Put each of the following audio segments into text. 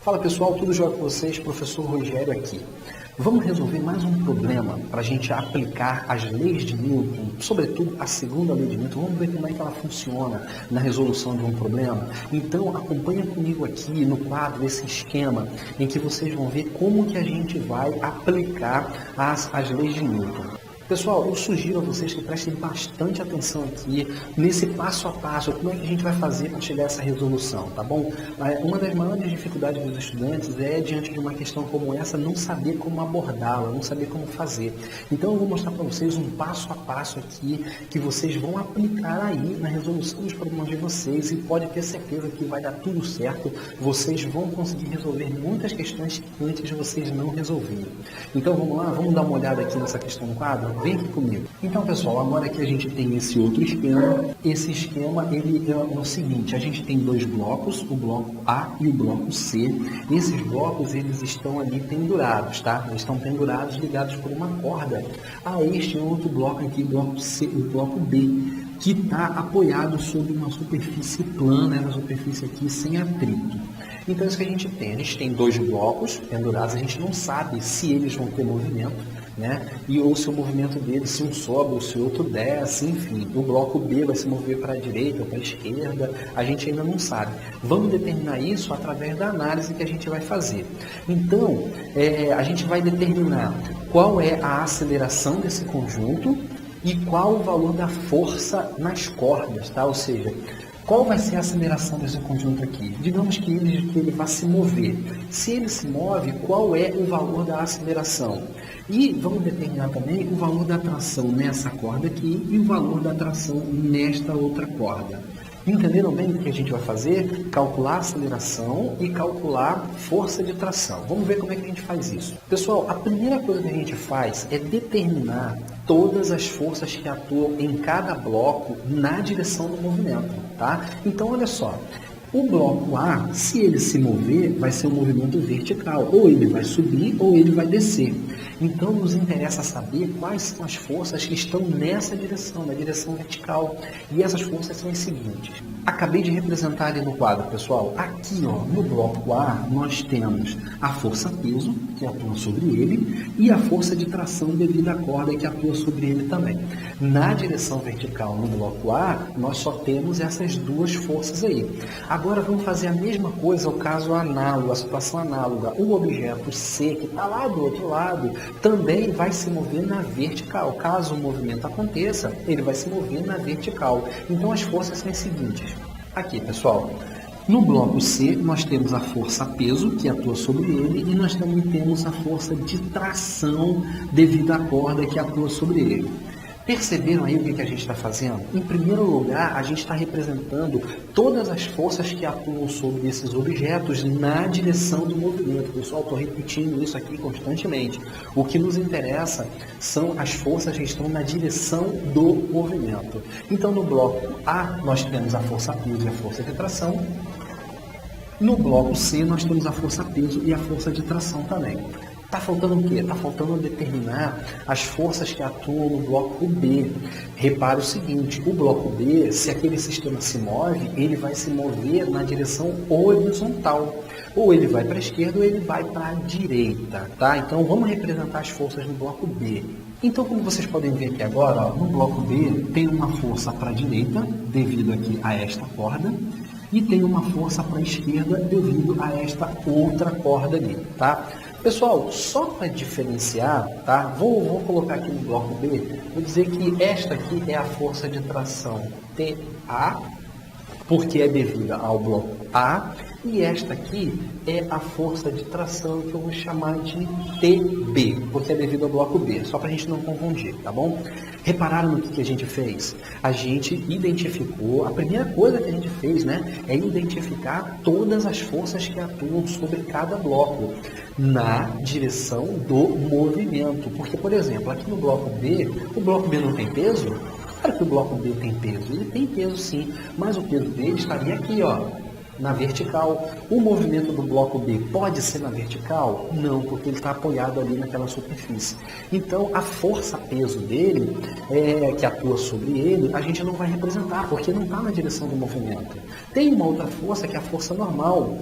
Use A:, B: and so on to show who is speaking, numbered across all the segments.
A: Fala pessoal, tudo jóia com vocês? Professor Rogério aqui. Vamos resolver mais um problema para a gente aplicar as leis de Newton, sobretudo a segunda lei de Newton. Vamos ver como é que ela funciona na resolução de um problema. Então acompanha comigo aqui no quadro esse esquema em que vocês vão ver como que a gente vai aplicar as leis de Newton. Pessoal, eu sugiro a vocês que prestem bastante atenção aqui nesse passo a passo, como é que a gente vai fazer para chegar a essa resolução, tá bom? Uma das maiores dificuldades dos estudantes é, diante de uma questão como essa, não saber como abordá-la, não saber como fazer. Então eu vou mostrar para vocês um passo a passo aqui, que vocês vão aplicar aí na resolução dos problemas de vocês, e pode ter certeza que vai dar tudo certo, vocês vão conseguir resolver muitas questões que antes de vocês não resolviam. Então vamos lá, vamos dar uma olhada aqui nessa questão no quadro? Vem aqui comigo. Então, pessoal, agora aqui a gente tem esse outro esquema. Esse esquema, ele é o seguinte, a gente tem dois blocos, o bloco A e o bloco C. Esses blocos, eles estão ali pendurados, tá? Eles estão pendurados, ligados por uma corda a este outro bloco aqui, bloco C, o bloco B, que está apoiado sobre uma superfície plana, essa superfície aqui sem atrito. Então, isso que a gente tem dois blocos pendurados, a gente não sabe se eles vão ter movimento, né? E ou se o movimento dele, se um sobe ou se o outro desce, enfim. O bloco B vai se mover para a direita ou para a esquerda, a gente ainda não sabe. Vamos determinar isso através da análise que a gente vai fazer. Então, a gente vai determinar qual é a aceleração desse conjunto e qual o valor da força nas cordas, tá? Ou seja, qual vai ser a aceleração desse conjunto aqui? Digamos que ele vai se mover. Se ele se move, qual é o valor da aceleração? E vamos determinar também o valor da tração nessa corda aqui e o valor da tração nesta outra corda. Entenderam bem o que a gente vai fazer? Calcular a aceleração e calcular força de tração. Vamos ver como é que a gente faz isso. Pessoal, a primeira coisa que a gente faz é determinar todas as forças que atuam em cada bloco na direção do movimento, tá? Então, olha só. O bloco A, se ele se mover, vai ser um movimento vertical. Ou ele vai subir ou ele vai descer. Então, nos interessa saber quais são as forças que estão nessa direção, na direção vertical. E essas forças são as seguintes. Acabei de representar ali no quadro, pessoal. Aqui, ó, no bloco A, nós temos a força peso, que atua sobre ele, e a força de tração devido à corda, que atua sobre ele também. Na direção vertical, no bloco A, nós só temos essas duas forças aí. Agora vamos fazer a mesma coisa, o caso análogo, a situação análoga. O objeto C, que está lá do outro lado, também vai se mover na vertical. Caso o movimento aconteça, ele vai se mover na vertical. Então as forças são as seguintes. Aqui, pessoal. No bloco C, nós temos a força peso, que atua sobre ele, e nós também temos a força de tração devido à corda, que atua sobre ele. Perceberam aí o que a gente está fazendo? Em primeiro lugar, a gente está representando todas as forças que atuam sobre esses objetos na direção do movimento. Pessoal, estou repetindo isso aqui constantemente. O que nos interessa são as forças que estão na direção do movimento. Então, no bloco A, nós temos a força peso e a força de tração. No bloco C, nós temos a força peso e a força de tração também. Está faltando o quê? Está faltando determinar as forças que atuam no bloco B. Repare o seguinte, o bloco B, se aquele sistema se move, ele vai se mover na direção horizontal. Ou ele vai para a esquerda ou ele vai para a direita, tá? Então vamos representar as forças no bloco B. Então, como vocês podem ver aqui agora, ó, no bloco B tem uma força para a direita, devido aqui a esta corda, e tem uma força para a esquerda devido a esta outra corda ali, tá? Pessoal, só para diferenciar, tá? Vou colocar aqui no bloco B, vou dizer que esta aqui é a força de tração TA, porque é devida ao bloco A, e esta aqui é a força de tração que eu vou chamar de TB, porque é devido ao bloco B, só para a gente não confundir, tá bom? Repararam no que a gente fez? A gente identificou, a primeira coisa que a gente fez, né, é identificar todas as forças que atuam sobre cada bloco na direção do movimento. Porque, por exemplo, aqui no bloco B, o bloco B não tem peso? Claro que o bloco B tem peso, ele tem peso sim, mas o peso dele estaria aqui, ó, na vertical. O movimento do bloco B pode ser na vertical? Não, porque ele está apoiado ali naquela superfície. Então, a força-peso dele, que atua sobre ele, a gente não vai representar, porque não está na direção do movimento. Tem uma outra força, que é a força normal,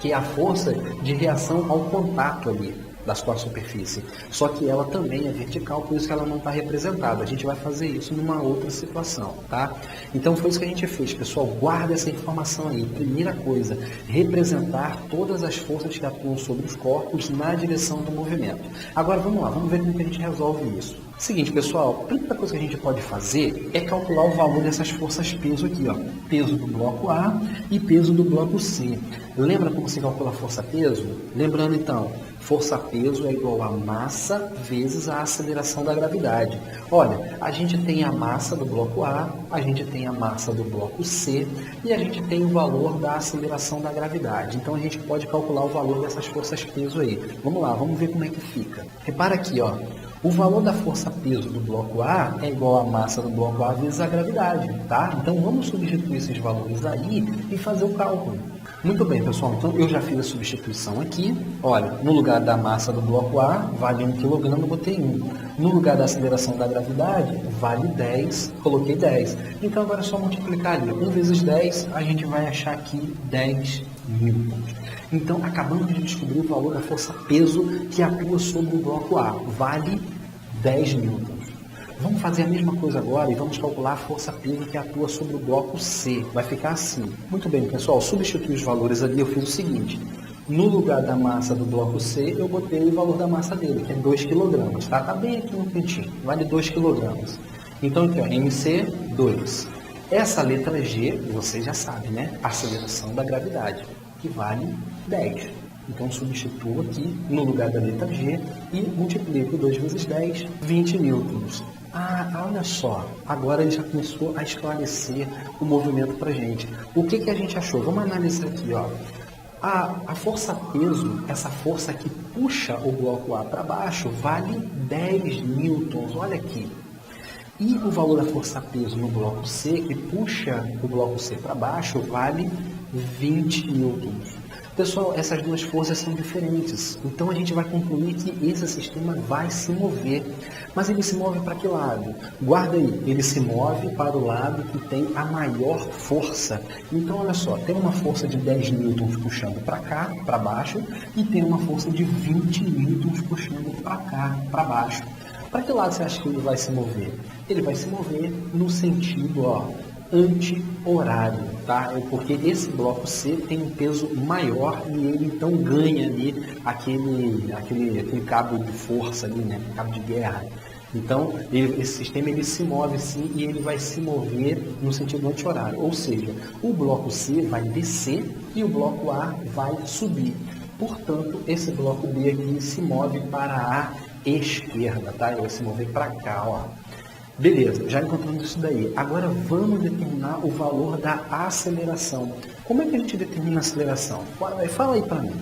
A: que é a força de reação ao contato ali da sua superfície. Só que ela também é vertical, por isso que ela não está representada. A gente vai fazer isso numa outra situação, tá? Então foi isso que a gente fez, pessoal. Guarda essa informação aí. Primeira coisa, representar todas as forças que atuam sobre os corpos na direção do movimento. Agora vamos lá, vamos ver como que a gente resolve isso. Seguinte, pessoal, a primeira coisa que a gente pode fazer é calcular o valor dessas forças peso aqui, ó. Peso do bloco A e peso do bloco C. Lembra como se calcula a força-peso? Lembrando então, força-peso é igual a massa vezes a aceleração da gravidade. Olha, a gente tem a massa do bloco A, a gente tem a massa do bloco C e a gente tem o valor da aceleração da gravidade. Então a gente pode calcular o valor dessas forças-peso aí. Vamos lá, vamos ver como é que fica. Repara aqui, ó. O valor da força-peso do bloco A é igual à massa do bloco A vezes a gravidade, tá? Então vamos substituir esses valores aí e fazer o cálculo. Muito bem, pessoal. Então eu já fiz a substituição aqui. Olha, no lugar da massa do bloco A, vale 1 kg, eu botei 1. No lugar da aceleração da gravidade, vale 10, coloquei 10. Então agora é só multiplicar ali. 1 vezes 10, a gente vai achar aqui 10 newtons. Então, acabamos de descobrir o valor da força-peso que atua sobre o bloco A. Vale 10 newtons. Vamos fazer a mesma coisa agora e vamos calcular a força-peso que atua sobre o bloco C. Vai ficar assim. Muito bem, pessoal. Substituir os valores ali, eu fiz o seguinte. No lugar da massa do bloco C, eu botei o valor da massa dele, que é 2 kg. Tá? Tá bem aqui no cantinho. Vale 2 kg. Então, aqui, ó, MC, 2. Essa letra G, vocês já sabem, né? Aceleração da gravidade, que vale 10. Então, substituo aqui no lugar da letra G e multiplico 2 vezes 10, 20 newtons. Ah, olha só, agora ele já começou a esclarecer o movimento para a gente. O que a gente achou? Vamos analisar aqui, ó. A força-peso, essa força que puxa o bloco A para baixo, vale 10 newtons, olha aqui. E o valor da força-peso no bloco C, que puxa o bloco C para baixo, vale 20 newtons. Pessoal, essas duas forças são diferentes. Então a gente vai concluir que esse sistema vai se mover. Mas ele se move para que lado? Guarda aí, ele se move para o lado que tem a maior força. Então olha só, tem uma força de 10 newtons puxando para cá, para baixo, e tem uma força de 20 newtons puxando para cá, para baixo. Para que lado você acha que ele vai se mover? Ele vai se mover no sentido, ó, anti-horário, tá? Porque esse bloco C tem um peso maior e ele então ganha ali aquele cabo de força ali, né? Cabo de guerra. Então, esse sistema ele se move sim e ele vai se mover no sentido anti-horário. Ou seja, o bloco C vai descer e o bloco A vai subir. Portanto, esse bloco B aqui se move para a esquerda, tá? Ele vai se mover para cá, ó. Beleza, já encontramos isso daí. Agora vamos determinar o valor da aceleração. Como é que a gente determina a aceleração? Fala aí para mim.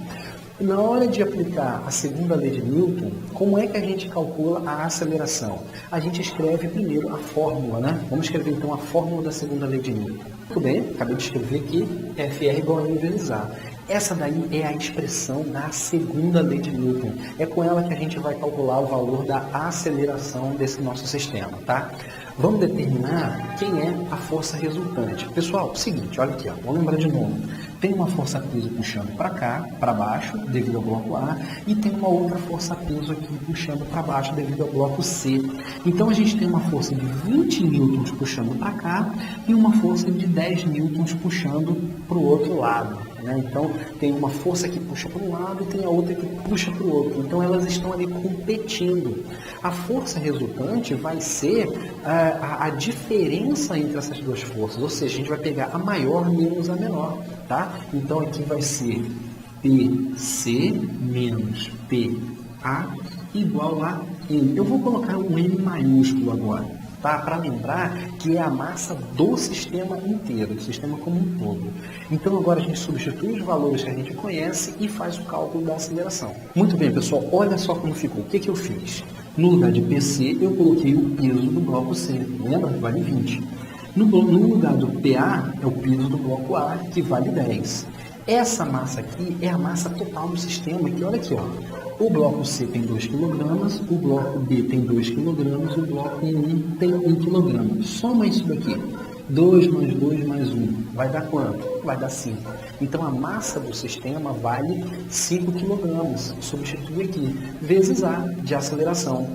A: Na hora de aplicar a segunda lei de Newton, como é que a gente calcula a aceleração? A gente escreve primeiro a fórmula, né? Vamos escrever então a fórmula da segunda lei de Newton. Muito bem, acabei de escrever aqui, FR igual a M vezes A. Essa daí é a expressão da segunda lei de Newton. É com ela que a gente vai calcular o valor da aceleração desse nosso sistema, tá? Vamos determinar quem é a força resultante. Pessoal, seguinte, olha aqui, ó, vamos lembrar de novo. Tem uma força-peso puxando para cá, para baixo, devido ao bloco A, e tem uma outra força-peso aqui puxando para baixo, devido ao bloco C. Então, a gente tem uma força de 20 newtons puxando para cá e uma força de 10 newtons puxando para o outro lado. Então, tem uma força que puxa para um lado e tem a outra que puxa para o outro. Então, elas estão ali competindo. A força resultante vai ser a diferença entre essas duas forças. Ou seja, a gente vai pegar a maior menos a menor. Tá? Então, aqui vai ser PC menos PA igual a M. Eu vou colocar um M maiúsculo agora. Tá? Para lembrar que é a massa do sistema inteiro, do sistema como um todo. Então agora a gente substitui os valores que a gente conhece e faz o cálculo da aceleração. Muito bem, pessoal, olha só como ficou. O que eu fiz? No lugar de PC, eu coloquei o peso do bloco C. Lembra? Vale 20. No lugar do PA, é o peso do bloco A, que vale 10. Essa massa aqui é a massa total do sistema, que olha aqui, ó. O bloco C tem 2 kg, o bloco B tem 2 kg, o bloco 1 tem 1 kg. Soma isso daqui. 2 mais 2 mais 1. Vai dar quanto? Vai dar 5. Então a massa do sistema vale 5 kg. Substitui aqui. Vezes A de aceleração.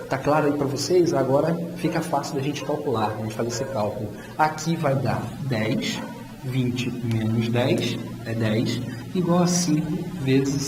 A: Tá claro aí para vocês? Agora fica fácil da gente calcular. A gente fazer esse cálculo. Aqui vai dar 10. 20 menos 10 é 10. Igual a 5 vezes